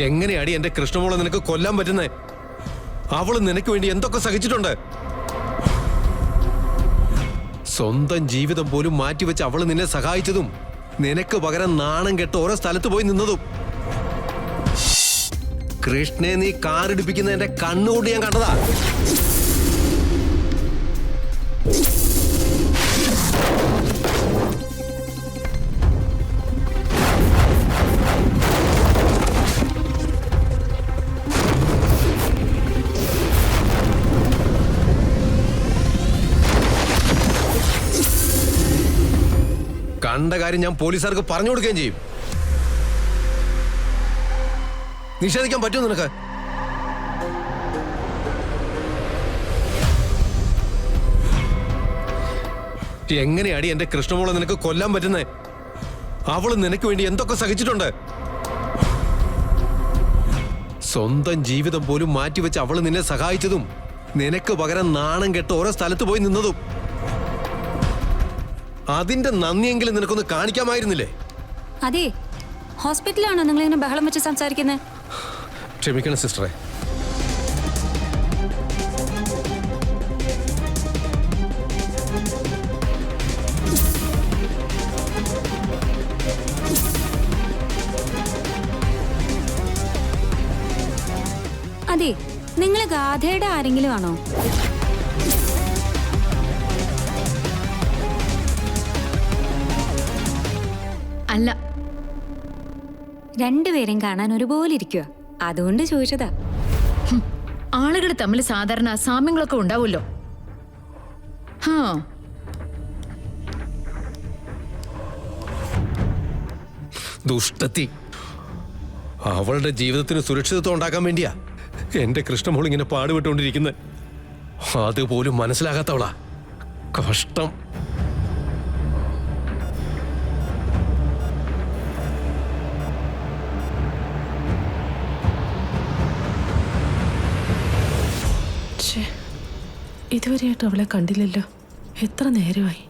എങ്ങനെയാടി എന്റെ കൃഷ്ണമോളെ നിനക്ക് കൊല്ലാൻ പറ്റുന്നേ? അവള് നിനക്ക് വേണ്ടി എന്തൊക്കെ സഹിച്ചിട്ടുണ്ട്. സ്വന്തം ജീവിതം പോലും മാറ്റിവെച്ച് അവള് നിന്നെ സഹായിച്ചതും നിനക്ക് പകരം നാണം കെട്ട് ഓരോ സ്ഥലത്ത് പോയി നിന്നതും. കൃഷ്ണനെ നീ കാറിടിപ്പിക്കുന്ന എന്റെ കണ്ണുകൊണ്ട് ഞാൻ കണ്ടതാ. കണ്ട കാര്യം ഞാൻ പോലീസുകാർക്ക് പറഞ്ഞു കൊടുക്കുകയും ചെയ്യും. നിഷേധിക്കാൻ പറ്റുമോ നിനക്ക്? എങ്ങനെയാടി എന്റെ കൃഷ്ണമോളെ നിനക്ക് കൊല്ലാൻ പറ്റുന്നേ? അവള് നിനക്ക് വേണ്ടി എന്തൊക്കെ സഹിച്ചിട്ടുണ്ട്. സ്വന്തം ജീവിതം പോലും മാറ്റിവെച്ച് അവള് നിന്നെ സഹായിച്ചതും നിനക്ക് പകരം നാണം കെട്ട് ഓരോ സ്ഥലത്ത് പോയി നിന്നതും. അതിന്റെ നന്ദിയെങ്കിലും നിനക്കൊന്ന് കാണിക്കാമായിരുന്നില്ലേ? അതെ, ഹോസ്പിറ്റലാണോ നിങ്ങൾ ഇങ്ങനെ ബഹളം വെച്ച് സംസാരിക്കുന്നത്? ക്ഷമിക്കണം സിസ്റ്ററെ. അതെ, നിങ്ങൾ ഗാഥയുടെ ആരെങ്കിലും ആണോ? അല്ല. രണ്ടുപേരും കാണാൻ ഒരുപോലെ ഇരിക്കുക, അതുകൊണ്ട് ചോദിച്ചതാ. ആളുകൾ തമ്മിൽ സാധാരണ സാമ്യങ്ങളൊക്കെ ഉണ്ടാവുമല്ലോ. ദുഷ്ടത്തി. അവളുടെ ജീവിതത്തിന് സുരക്ഷിതത്വം ഉണ്ടാക്കാൻ വേണ്ടിയാ എന്റെ കൃഷ്ണമോൾ ഇങ്ങനെ പാടുപെട്ടുകൊണ്ടിരിക്കുന്നത്. അതുപോലും മനസ്സിലാകാത്തവളാ. കഷ്ടം. ഇതുവരെയായിട്ട് അവളെ കണ്ടില്ലല്ലോ. എത്ര നേരമായി?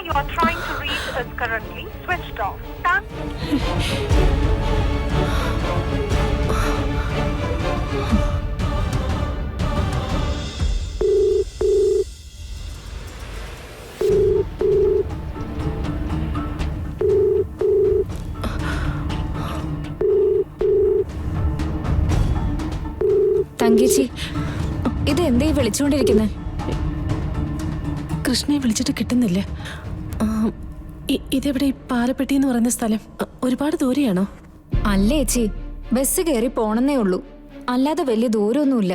You are trying to reach is currently switched off. തങ്കേച്ചി, ഇത് എന്തേ വിളിച്ചുകൊണ്ടിരിക്കുന്നത്? കൃഷ്ണയെ വിളിച്ചിട്ട് കിട്ടുന്നില്ല. ഇതെവിടെ? പാലപ്പെട്ടി എന്ന് പറയുന്ന സ്ഥലം ഒരുപാട് ദൂരെയാണോ? അല്ല ചേച്ചി, ബസ് കയറി പോണെന്നേ ഉള്ളൂ, അല്ലാതെ വലിയ ദൂരമൊന്നുമില്ല.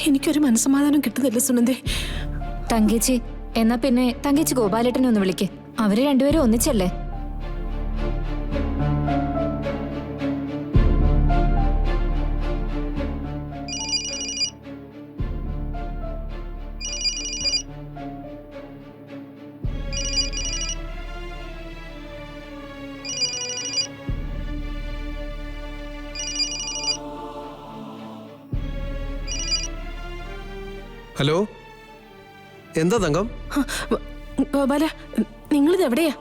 എനിക്കൊരു മനസ്സമാധാനം കിട്ടുന്നില്ല സുനന്ദേ. തങ്കേച്ചി, എന്നാ പിന്നെ തങ്കേച്ചി ഗോപാലേട്ടനെ ഒന്ന് വിളിക്കേ. അവര് രണ്ടുപേരും ഒന്നിച്ചല്ലേ? ഹലോ, എന്താ തങ്കം? ഗോപാല, നിങ്ങളിത് എവിടെയാ?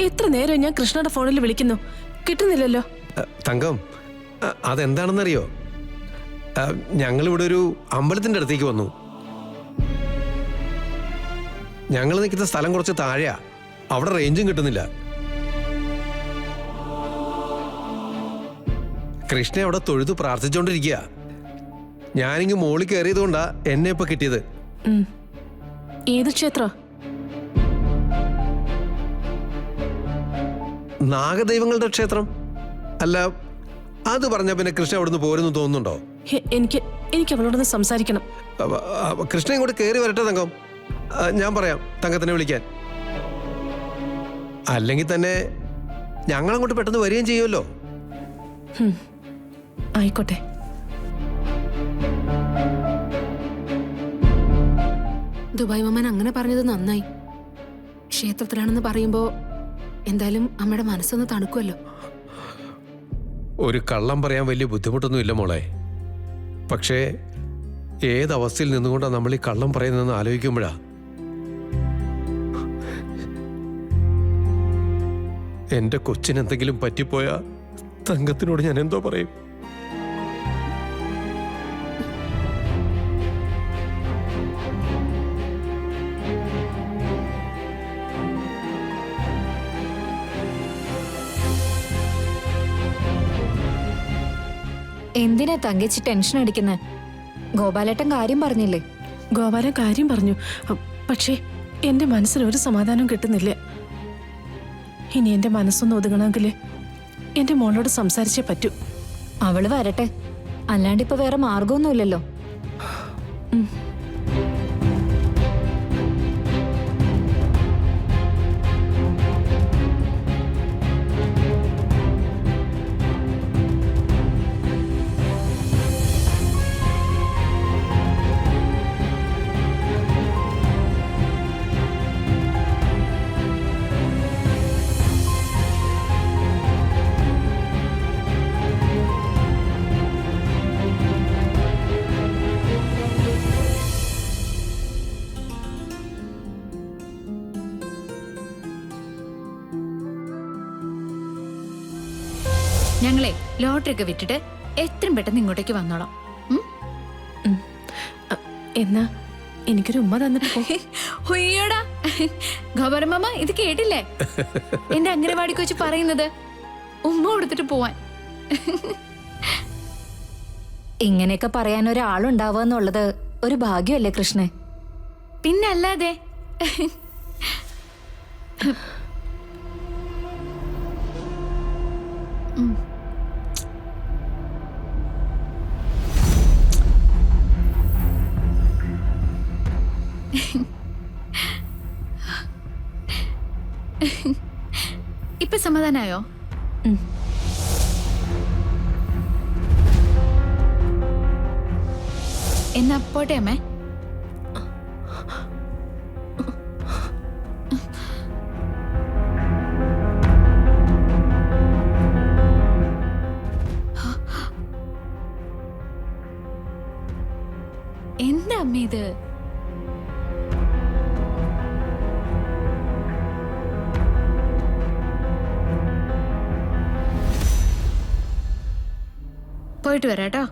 എത്ര നേരം ഞാൻ കൃഷ്ണയുടെ ഫോണിൽ വിളിക്കുന്നു, കിട്ടുന്നില്ലല്ലോ. തങ്കം, അതെന്താണെന്നറിയോ? ഞങ്ങളിവിടെ ഒരു അമ്പലത്തിന്റെ അടുത്തേക്ക് വന്നു. ഞങ്ങൾ നിൽക്കുന്ന സ്ഥലം കുറച്ച് താഴെയാ, അവിടെ റേഞ്ചും കിട്ടുന്നില്ല. കൃഷ്ണ അവിടെ തൊഴുതു പ്രാർത്ഥിച്ചോണ്ടിരിക്കുക. ഞാനിങ്ങ് മോളിൽ കയറിയതുകൊണ്ടാ എന്നെ ഇപ്പൊ കിട്ടിയത്. ഏത് ക്ഷേത്രം? നാഗദൈവങ്ങളുടെ ക്ഷേത്രം. അല്ല, അത് പറഞ്ഞ പിന്നെ കൃഷ്ണ അവിടുന്ന് പോരെന്ന് തോന്നുന്നുണ്ടോ? എനിക്ക് അവളോടൊന്ന് സംസാരിക്കണം. കൃഷ്ണ ഇങ്ങോട്ട് കയറി വരട്ടെ തങ്കം. ഞാൻ പറയാം തങ്കത്തിനെ വിളിക്കാൻ. അല്ലെങ്കിൽ തന്നെ ഞങ്ങളങ്ങോട്ട് പെട്ടെന്ന് വരികയും ചെയ്യുമല്ലോ. ആയിക്കോട്ടെ. ദുബായ് മാമൻ അങ്ങനെ പറഞ്ഞത് നന്നായി. ക്ഷേത്രത്തിലാണെന്ന് പറയുമ്പോ എന്തായാലും അമ്മയുടെ മനസ്സൊന്ന് തണുക്കുമല്ലോ. ഒരു കള്ളം പറയാൻ വലിയ ബുദ്ധിമുട്ടൊന്നുമില്ല മോളെ. പക്ഷേ ഏതവസ്ഥയിൽ നിന്നുകൊണ്ടാണ് നമ്മൾ ഈ കള്ളം പറയുന്നതെന്ന് ആലോചിക്കുമ്പോഴാ എന്റെ കൊച്ചിനെന്തെങ്കിലും പറ്റിപ്പോയാ തങ്കത്തിനോട് ഞാൻ എന്തോ പറയും? എന്തിനാ തങ്കച്ചി ടെൻഷൻ അടിക്കുന്നത്? ഗോപാലേട്ടൻ കാര്യം പറഞ്ഞില്ലേ? ഗോപാലൻ കാര്യം പറഞ്ഞു. പക്ഷേ എന്റെ മനസ്സിന് ഒരു സമാധാനം കിട്ടുന്നില്ല. ഇനി എന്റെ മനസ്സൊന്ന് ഒതുങ്ങണമെങ്കിൽ എന്റെ മോളോട് സംസാരിച്ചേ പറ്റൂ. അവള് വരട്ടെ, അല്ലാണ്ട് ഇപ്പൊ വേറെ മാർഗമൊന്നുമില്ലല്ലോ. ഞങ്ങളെ ലോട്ടറി ഒക്കെ വിറ്റിട്ട് എത്രയും പെട്ടെന്ന് ഇങ്ങോട്ടേക്ക് വന്നോളാം. എന്നാ എനിക്കൊരു ഉമ്മ തന്നിട്ട് പോ. ഹുയ്യോടാ ഗോപരമ്മ, ഇത് കേട്ടില്ലേ എന്റെ അംഗനവാടിക്ക് വെച്ച് പറയുന്നത്? ഉമ്മ കൊടുത്തിട്ട് പോവാൻ. ഇങ്ങനെയൊക്കെ പറയാൻ ഒരാളുണ്ടാവുക എന്നുള്ളത് ഒരു ഭാഗ്യമല്ലേ കൃഷ്ണേ? പിന്നെ അല്ലാതെ. ഇപ്പൊ സമാധാനായോ? എന്നാ പോട്ടെ അമ്മേ. എന്താ അമ്മ ഇത്? പോയിട്ട് വരാട്ടോ.